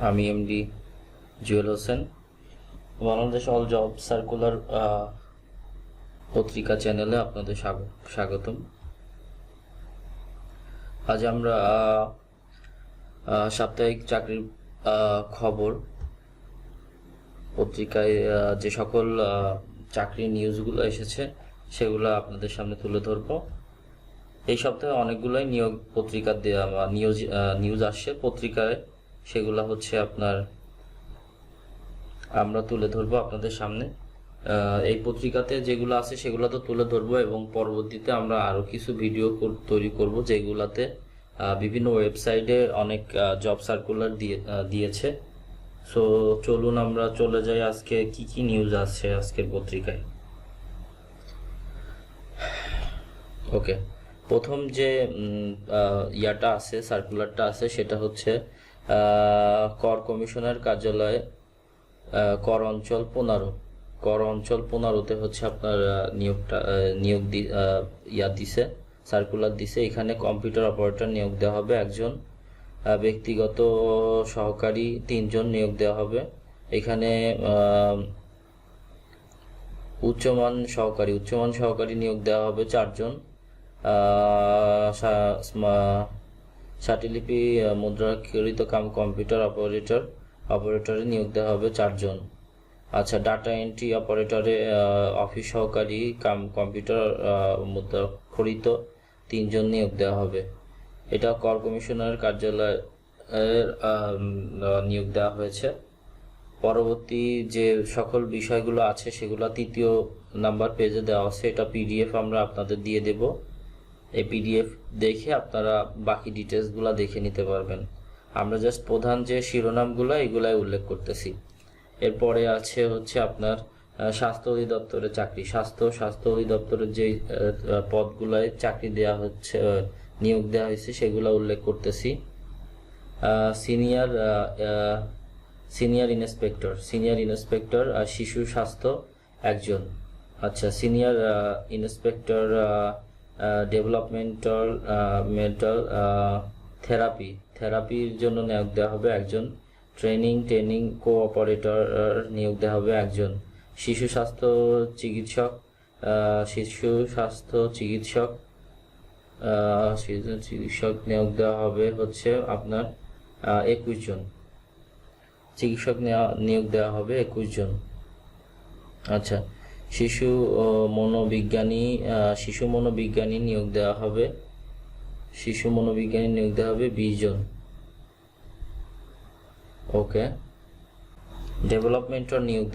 আমি MD Jewel Hossain, Bangladesh all job circular পত্রিকা চ্যানেলে আপনাদের স্বাগতম। আজ আমরা সাপ্তাহিক চাকরির খবর পত্রিকায় যে সকল চাকরির নিউজগুলো এসেছে সেগুলো আপনাদের সামনে তুলে ধরব। এই সপ্তাহে অনেকগুলোই নিয়োগ পত্রিকা নিউজ আসছে পত্রিকায়, সেগুলো হচ্ছে আপনার আমরা তুলে ধরবো আপনাদের সামনে। এই পত্রিকাতে যেগুলো আছে সেগুলো তো তুলে ধরবো, এবং পরবর্তীতে আমরা আরও কিছু ভিডিও তৈরি করব যেগুলাতে বিভিন্ন ওয়েবসাইটে অনেক জব সার্কুলার দিয়েছে। সো চলুন আমরা চলে যাই আজকে কি কি নিউজ আছে আজকের পত্রিকায়। ওকে, প্রথম যে ইয়াটা আছে, সার্কুলারটা আছে, সেটা হচ্ছে কর কমিশনার কার্যালয়ে কর অঞ্চল 15 হচ্ছে আপনার দিছে, সার্কুলার দিছে। এখানে কম্পিউটার অপারেটর নিয়োগ দেওয়া হবে একজন, ব্যক্তিগত সহকারী 3 জন নিয়োগ দেওয়া হবে। এখানে উচ্চমান সহকারী নিয়োগ দেওয়া হবে 4 জন। শাটিলিপি মুদ্রাক্ষরিত কম্পিউটার অপারেটরে নিয়োগ দেওয়া হবে 4 জন। আচ্ছা, ডাটা এন্ট্রি অপারেটরে অফিস সহকারী কম্পিউটার মুদ্রাক্ষরিত 3 জন নিয়োগ দেওয়া হবে। এটা কর কমিশনারের কার্যালয়ের নিয়োগ দেওয়া হয়েছে। পরবর্তী যে সকল বিষয়গুলো আছে সেগুলো 3 নাম্বার পেজে দেওয়া আছে। এটা পিডিএফ আমরা আপনাদের দিয়ে দেব। এই পিডিএফ দেখে আপনারা বাকি ডিটেলসগুলো দেখে নিতে পারবেন। আমরা জাস্ট প্রধান যে শিরোনামগুলো এগুলাই উল্লেখ করতেছি। এরপরে আছে হচ্ছে আপনার স্বাস্থ্য অধিদপ্তরের চাকরি। স্বাস্থ্য অধিদপ্তরের যে পদগুলোয় চাকরি দেওয়া হচ্ছে, নিয়োগ দেওয়া হয়েছে, সেগুলো উল্লেখ করতেছি। সিনিয়র ইন্সপেক্টর শিশু স্বাস্থ্য একজন। আচ্ছা, সিনিয়র ইন্সপেক্টর ডেভেলপমেন্টাল মেন্টাল থেরাপির জন্য নিয়োগ দেওয়া হবে একজন। ট্রেনিং কোঅপারেটর নিয়োগ দেওয়া হবে একজন। শিশু স্বাস্থ্য চিকিৎসক নিয়োগ দেওয়া হবে হচ্ছে আপনার 21 জন। চিকিৎসক নিয়োগ দেওয়া হবে 21 জন। আচ্ছা, শিশু মনোবিজ্ঞানী নিয়োগ দেওয়া হবে 20 জন। ওকে, ডেভেলপমেন্টর নিয়োগ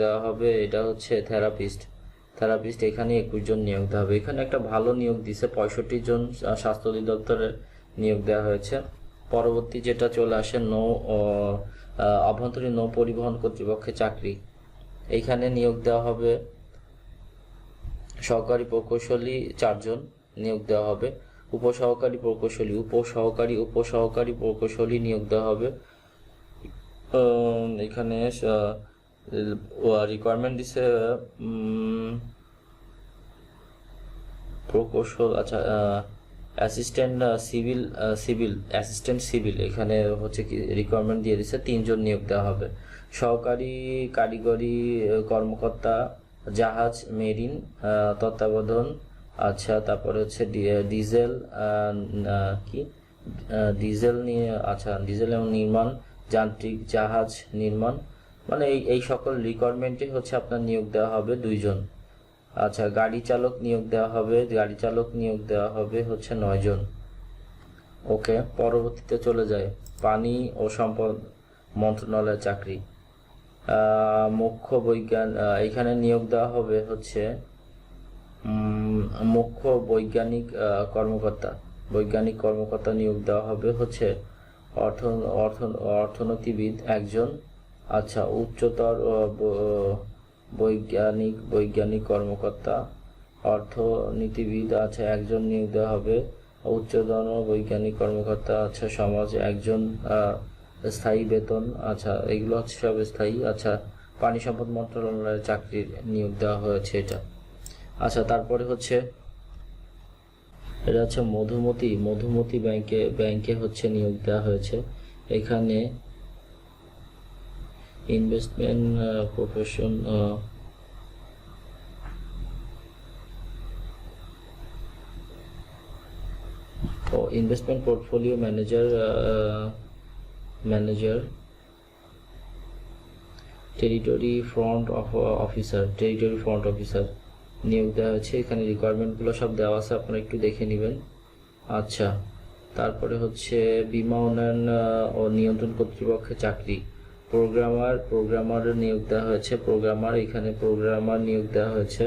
দেওয়া হবে এটা হচ্ছে থেরাপিস্ট। এখানে 21 জন নিয়োগ দেওয়া হবে। এখানে একটা ভালো নিয়োগ দিছে, 65 জন স্বাস্থ্য অধিদপ্তরে নিয়োগ দেওয়া হয়েছে। পরবর্তী যেটা চলে আসে আভ্যন্তরীণ নৌ পরিবহন কর্তৃপক্ষের চাকরি। এইখানে নিয়োগ দেওয়া হবে সহকারী প্রকৌশলী 4 জন নিয়োগ দেওয়া হবে। উপসহকারী প্রকৌশলী নিয়োগ দেওয়া হবে। এখানে রিকোয়ারমেন্ট দিছে প্রকৌশল, আচ্ছা, অ্যাসিস্ট্যান্ট সিভিল এখানে হচ্ছে কি রিকোয়ারমেন্ট দিয়ে দিচ্ছে, 3 জন নিয়োগ দেওয়া হবে। সহকারী কারিগরি কর্মকর্তা জাহাজ মেরিন তত্ত্বাবধান। আচ্ছা, তারপরে হচ্ছে ডিজেল নিয়ে, আচ্ছা, ডিজেল এবং নির্মাণ, যান্ত্রিক জাহাজ নির্মাণ, মানে এই সকল রিকোয়ারমেন্টে হচ্ছে আপনার নিয়োগ দেওয়া হবে 2 জন। আচ্ছা, গাড়ি চালক নিয়োগ দেওয়া হবে হচ্ছে 9 জন। ওকে, পরবর্তীতে চলে যায় পানি ও সম্পদ মন্ত্রণালয়ের চাকরি। এখানে নিয়োগ দেওয়া হবে হচ্ছে মুখ্য বৈজ্ঞানিক কর্মকর্তা নিয়োগ দেওয়া হবে হচ্ছে অর্থনীতিবিদ একজন। আচ্ছা, উচ্চতর বৈজ্ঞানিক কর্মকর্তা অর্থনীতিবিদ, আচ্ছা, একজন নিয়োগ দেওয়া হবে। উচ্চতর বৈজ্ঞানিক কর্মকর্তা, আচ্ছা, সমাজ একজন। স্থায়ী বেতন, আচ্ছা, এগুলো হচ্ছে সব স্থায়ী। আচ্ছা, পানি সম্পদ মন্ত্রণালয়ের চাকরির নিয়োগ দেওয়া হয়েছে এটা। আচ্ছা, তারপরে হচ্ছে এটা হচ্ছে মধুমতি ব্যাংকে হচ্ছে নিয়োগ দেওয়া হয়েছে। এখানে investment profession investment portfolio manager territory front officer নিয়োগ দেওয়া হয়েছে। এখানে রিকোয়ারমেন্টগুলো সব দেওয়া আছে, আপনারা একটু দেখে নেবেন। আচ্ছা, তারপরে হচ্ছে বীমা উন্নয়ন ও নিয়ন্ত্রণ কর্তৃপক্ষের চাকরি, প্রোগ্রামার নিয়োগ দেওয়া হয়েছে। এখানে প্রোগ্রামার নিয়োগ দেওয়া হয়েছে।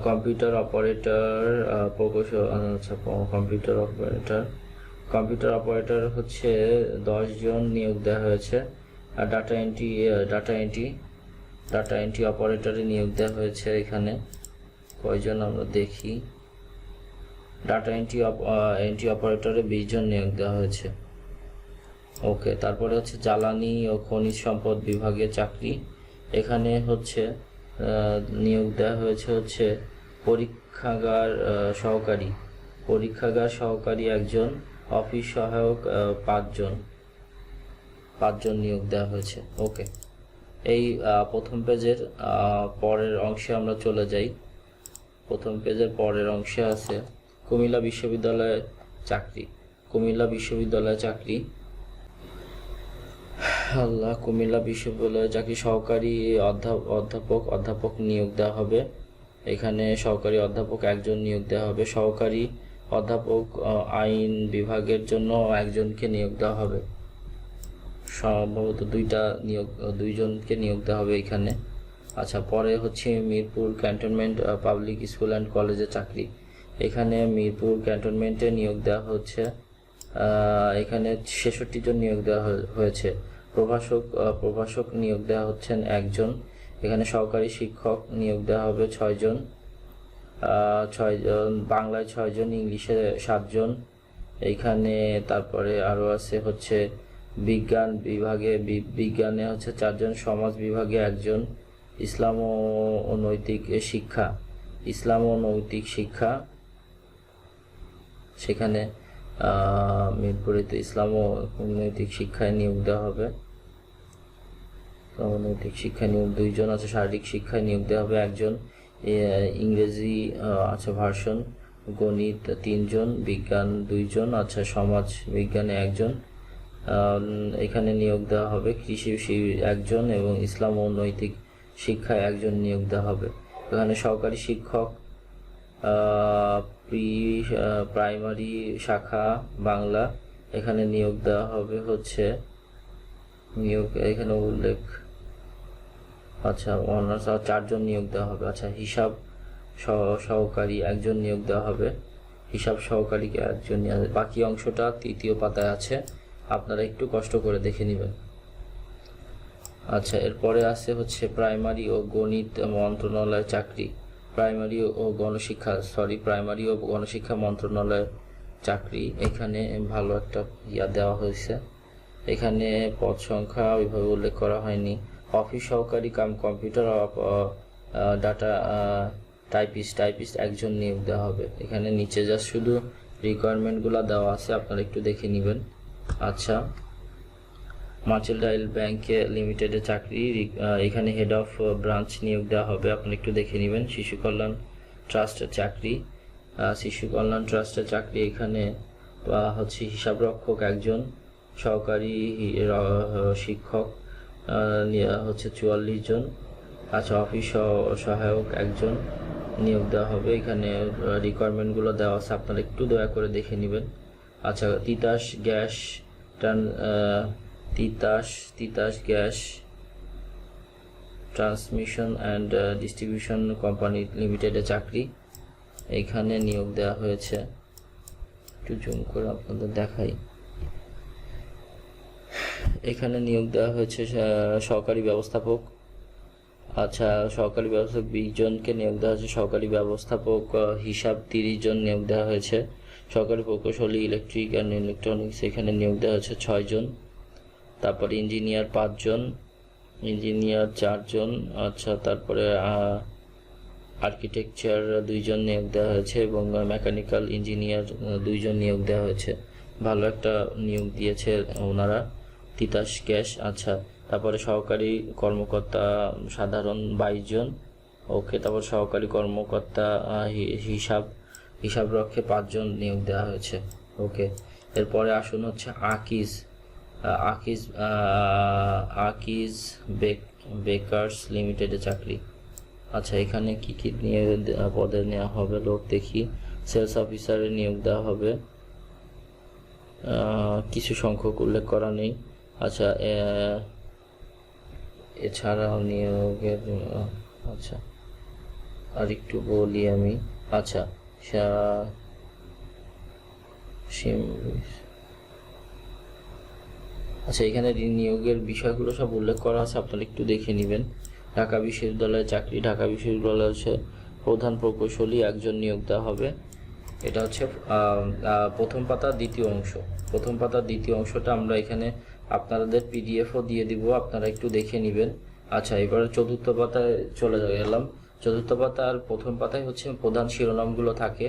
কম্পিউটার অপারেটর কম্পিউটার হচ্ছে 10 জন নিয়োগ দেওয়া হয়েছে। আর ডাটা এন্ট্রি অপারেটরে নিয়োগ দেওয়া হয়েছে। এখানে কয়জন আমরা দেখি, ডাটা এন্ট্রি অপারেটরে 20 জন নিয়োগ দেওয়া হয়েছে। ওকে, তারপরে হচ্ছে জ্বালানি ও খনিজ সম্পদ বিভাগের চাকরি। এখানে হচ্ছে নিয়োগ দেওয়া হয়েছে হচ্ছে পরীক্ষাগার সহকারী একজন, অফিস সহায়ক 5 জন নিয়োগ দেওয়া হয়েছে। ওকে, এই প্রথম পেজের পরের অংশে আমরা চলে যাই। প্রথম পেজের পরের অংশে আছে কুমিল্লা বিশ্ববিদ্যালয়ে চাকরি। কুমিল্লা বিশ্ববিদ্যালয়ে চাকরি সহকারী অধ্যাপক নিয়োগ দেওয়া হবে। এখানে সহকারী অধ্যাপক 1 জন নিয়োগ দেওয়া হবে। সহকারী অধ্যাপক আইন বিভাগের জন্য 1 জনকে নিয়োগ দেওয়া হবে। সম্ভবত 2 জনকে নিয়োগ দেওয়া হবে এখানে। আচ্ছা, পরে হচ্ছে Mirpur cantonment public school and কলেজে চাকরি। এখানে মিরপুর ক্যান্টনমেন্টে নিয়োগ দেওয়া হচ্ছে। এখানে 66 জন নিয়োগ দেওয়া হয়েছে। প্রভাষক নিয়োগ দেওয়া হচ্ছেন 1 জন। এখানে সহকারী শিক্ষক নিয়োগ দেওয়া হবে 6 জন। বাংলায় 6 জন, ইংলিশে 7 জন। এইখানে তারপরে আরও আছে হচ্ছে বিজ্ঞান বিজ্ঞানে হচ্ছে 4 জন, সমাজ বিভাগে 1 জন, ইসলাম ও নৈতিক শিক্ষা সেখানে মিরপুরেতে ইসলাম ও নৈতিক শিক্ষায় নিয়োগ দেওয়া হবে। নৈতিক শিক্ষায় নিয়োগ 2 জন আছে। শারীরিক শিক্ষায় নিয়োগ দেওয়া হবে 1 জন। ইংরেজি ভার্সন, গণিত 3 জন, বিজ্ঞান 2 জন, সমাজ বিজ্ঞানে 1 জন। এখানে নিয়োগ দেওয়া হবে। কৃষি 1 জন এবং ইসলাম ও নৈতিক শিক্ষায় 1 জন নিয়োগ দেওয়া হবে। এখানে সহকারী শিক্ষক প্রাইমারি শাখা বাংলা, এখানে নিয়োগ দেওয়া হবে হচ্ছে এখানে উল্লেখ অনার্স 4 জন নিয়োগ দেওয়া হবে। হিসাব সহকারী 1 জন নিয়োগ দেওয়া হবে। হিসাব সহকারীকে 1 জন। বাকি অংশটা 3য় পাতায় আছে, আপনারা একটু কষ্ট করে দেখে নেবেন। এরপরে আছে হচ্ছে প্রাইমারি ও গণিত মন্ত্রণালয়ের চাকরি। প্রাইমারি ও গণশিক্ষা মন্ত্রণালয়ের চাকরি। এখানে ভালো একটা দেওয়া হয়েছে। এখানে পদ সংখ্যা ওইভাবে উল্লেখ করা হয়নি। অফিস সহকারী কম্পিউটার ডাটা টাইপিস্ট 1 জন নিয়োগ দেওয়া হবে। এখানে নিচে জাস্ট শুধু রিকোয়ারমেন্টগুলো দেওয়া আছে, আপনারা একটু দেখে নেবেন। মার্চেন্টাইল ব্যাংক লিমিটেডের চাকরি। এখানে হেড অফ ব্রাঞ্চ নিয়োগ দেওয়া হবে, আপনারা একটু দেখে নেবেন। শিশু কল্যাণ ট্রাস্টের চাকরি। এখানে হচ্ছে হিসাবরক্ষক 1 জন, সহকারী শিক্ষক হচ্ছে 44 জন। অফিস সহায়ক 1 জন নিয়োগ দেওয়া হবে। এখানে রিকোয়ারমেন্টগুলো দেওয়া আছে, আপনারা একটু দয়া করে দেখে নেবেন। Titas gas transmission and distribution company লিমিটেডের চাকরি। এখানে নিয়োগ দেওয়া হয়েছে, একটু জুম করে আপনাদের দেখাই। এখানে নিয়োগ দেওয়া হয়েছে সহকারী ব্যবস্থাপক। 20 জনকে নিয়োগ দেওয়া হয়েছে। সহকারী ব্যবস্থাপক হিসাব 30 জন নিয়োগ দেওয়া হয়েছে। সহকারী প্রকৌশলী ইলেকট্রিক অ্যান্ড ইলেকট্রনিক্স, এখানে নিয়োগ দেওয়া হয়েছে 6 জন। তারপরে ইঞ্জিনিয়ার 5 জন, ইঞ্জিনিয়ার 4 জন। তারপরে আর্কিটেকচার 2 জন নিয়োগ দেওয়া হয়েছে এবং মেকানিক্যাল ইঞ্জিনিয়ার 2 জন নিয়োগ দেওয়া হয়েছে। ভালো একটা নিয়োগ দিয়েছে ওনারা, তিতাস গ্যাস। আচ্ছা, তারপরে সহকারী কর্মকর্তা সাধারণ 22 জন। ওকে, তারপর সহকারী কর্মকর্তা হিসাবরক্ষে 5 জন নিয়োগ দেওয়া হয়েছে। ওকে, এরপরে আসুন হচ্ছে আকিজ বেকার্স লিমিটেডে চাকরি। আচ্ছা, এখানে কি কি নিয়ে পদে নেওয়া হবে লোক দেখি। সেলস অফিসারে নিয়োগ দেওয়া হবে, কিছু সংখ্যক উল্লেখ করা নেই। আচ্ছা, এছাড়াও নিয়োগের আচ্ছা আর একটু বলি আমি। আচ্ছা, এখানে নিয়োগের বিষয়গুলো সব উল্লেখ করা আছে, আপনারা একটু দেখে নেবেন। ঢাকা বিশ্ববিদ্যালয়ের চাকরি। ঢাকা বিশ্ববিদ্যালয় হচ্ছে প্রধান প্রকৌশলী 1 জন নিয়োগ দেওয়া হবে। এটা হচ্ছে প্রথম পাতার দ্বিতীয় অংশ। প্রথম পাতার দ্বিতীয় অংশটা আমরা এখানে আপনাদের পিডিএফও দিয়ে দিব, আপনারা একটু দেখে নেবেন। আচ্ছা, এবারে চতুর্থ পাতায় চলে গেলাম। চতুর্থ পাতার প্রথম পাতায় হচ্ছে প্রধান শিরোনামগুলো থাকে,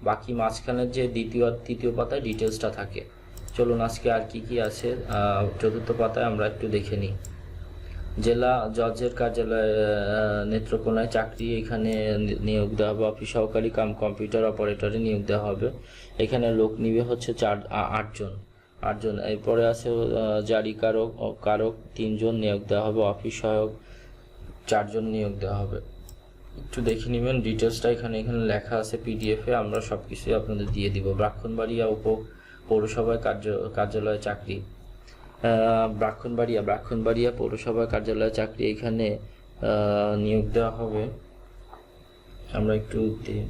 বাকি মাঝখানের যে দ্বিতীয় আর তৃতীয় পাতায় ডিটেলসটা থাকে। চলুন আজকে আর কি কি আছে চতুর্থ পাতায় আমরা একটু দেখে নিই। জেলা জজের কার্যালয়ে নেত্রকোনায় চাকরি। এখানে নিয়োগ দেওয়া হবে অফিস সহকারী কাম কম্পিউটার অপারেটরে নিয়োগ দেওয়া হবে। এখানে লোক নিবে হচ্ছে 8 জন। এরপরে আছে জারি কারক 3 জন নিয়োগ দেওয়া হবে। অফিস সহায়ক 4 জন নিয়োগ দেওয়া হবে। একটু দেখে নেবেন ডিটেলসটা, এখানে লেখা আছে পিডিএফে, আমরা সব কিছুই আপনাদের দিয়ে দিব। ব্রাহ্মণবাড়িয়া পৌরসভায় কার্যালয়ে চাকরি। ব্রাহ্মণবাড়িয়া পৌরসভা কার্যালয়ে চাকরি। এখানে নিয়োগ দেওয়া হবে, আমরা একটু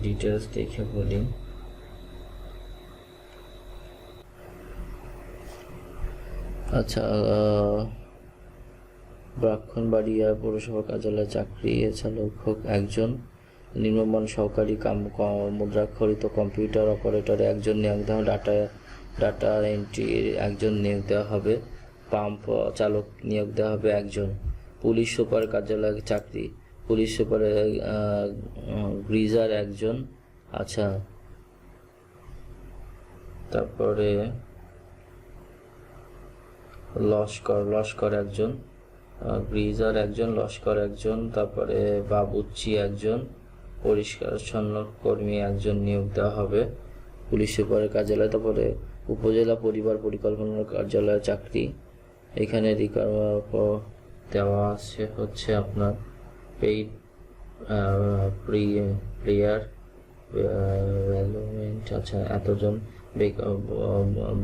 ডিটেলস দেখে বলি। আচ্ছা, ব্রাহ্মণবাড়িয়া পৌরসভা কার্যালয়ে চাকরি। এছাড়া লোক 1 জন। নিম্নমান সহকারী মুদ্রাক্ষরিত কম্পিউটার অপারেটরে 1 জন নিয়োগ দেওয়া হবে। ডাটা এন্ট্রি 1 জন নিয়োগ দেওয়া হবে। পাম্প চালক নিয়োগ দেওয়া হবে 1 জন। পুলিশ সুপার কার্যালয়ে চাকরি। পুলিশ সুপারে গ্রিজার 1 জন। আচ্ছা, তারপরে লস্কর 1 জন, গ্রিজার 1 জন, লস্কর 1 জন। তারপরে বাবুর্চি 1 জন, পরিষ্কার কর্মী 1 জন নিয়োগ দেওয়া হবে পুলিশ সুপারের কার্যালয়ে। তারপরে উপজেলা পরিবার পরিকল্পনা কার্যালয়ে চাকরি। এখানে দেওয়া আছে হচ্ছে আপনার পেইড প্রিয়ার ভ্যালুমেন্ট। আচ্ছা, এতজন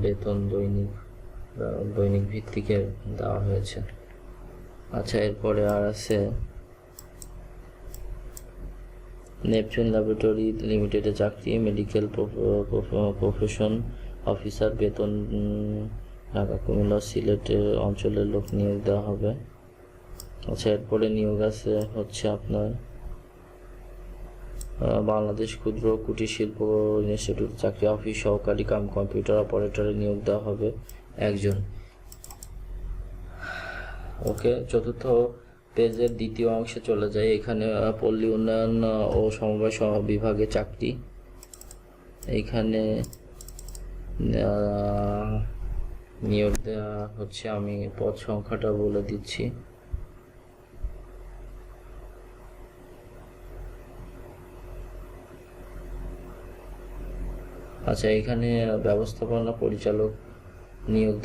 বেতন দৈনিক ভিত্তিকে দেওয়া হয়েছে। আচ্ছা, এরপরে আর আছে নেপচুন ল্যাবরেটরি লিমিটেডে চাকরি। মেডিকেল প্রফেশন অফিসার, বেতন ঢাকা, কুমিল্লা, সিলেট অঞ্চলের লোক নিয়োগ দেওয়া হবে। আচ্ছা, এরপরে নিয়োগ আছে হচ্ছে আপনার বাংলাদেশ ক্ষুদ্র কুটির শিল্প ইনস্টিটিউট চাকরি। অফিস সহকারী কাম কম্পিউটার অপারেটরে নিয়োগ দেওয়া হবে 1 জন। ওকে, চতুর্থ পেজের দ্বিতীয় অংশে চলে যায়। এখানে পল্লী উন্নয়ন ও সমবায় বিভাগে চাকরি। এইখানে নিয়োগ দেওয়া হচ্ছে, আমি পদ সংখ্যাটা বলে দিচ্ছি। আচ্ছা, এখানে ব্যবস্থাপনা পরিচালক নিয়োগ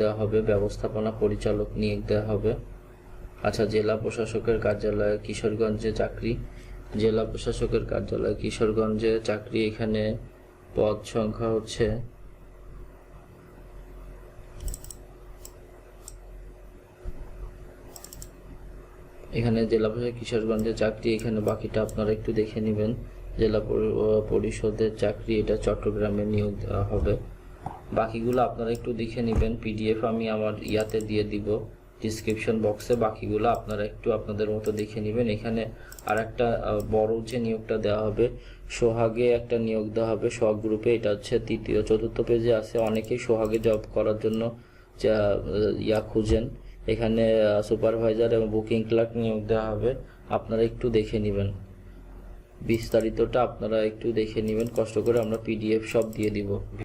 দেওয়া হবে। আচ্ছা, জেলা প্রশাসকের কার্যালয়ে কিশোরগঞ্জে চাকরি। জেলা প্রশাসকের কার্যালয় কিশোরগঞ্জে চাকরি। এখানে পদ সংখ্যা হচ্ছে জেলা প্রশাসক কিশোরগঞ্জে চাকরি। এখানে বাকিটা আপনারা একটু দেখে নেবেন। জেলা পরিষদের চাকরি, এটা চট্টগ্রামে নিয়োগ দেওয়া হবে। বাকিগুলো আপনারা একটু দেখে নেবেন, পিডিএফ আমি আমার ইয়াতে দিয়ে দিব ডিসক্রিপশন বক্সে। বাকিগুলো আপনারা একটু আপনাদের মতো দেখে নেবেন। এখানে আর একটা বড় যে নিয়োগটা দেওয়া হবে, সোহাগে একটা নিয়োগ দেওয়া হবে, সোহাগ গ্রুপে। এটা হচ্ছে চতুর্থ পেজে আছে। অনেকেই সোহাগে জব করার জন্য খুঁজেন। এখানে সুপারভাইজার এবং বুকিং ক্লার্ক নিয়োগ দেওয়া হবে, আপনারা একটু দেখে নেবেন। বিস্তারিতটা আপনারা একটু দেখে নেবেন কষ্ট করে, আমরা পিডিএফ সব দিয়ে দিব।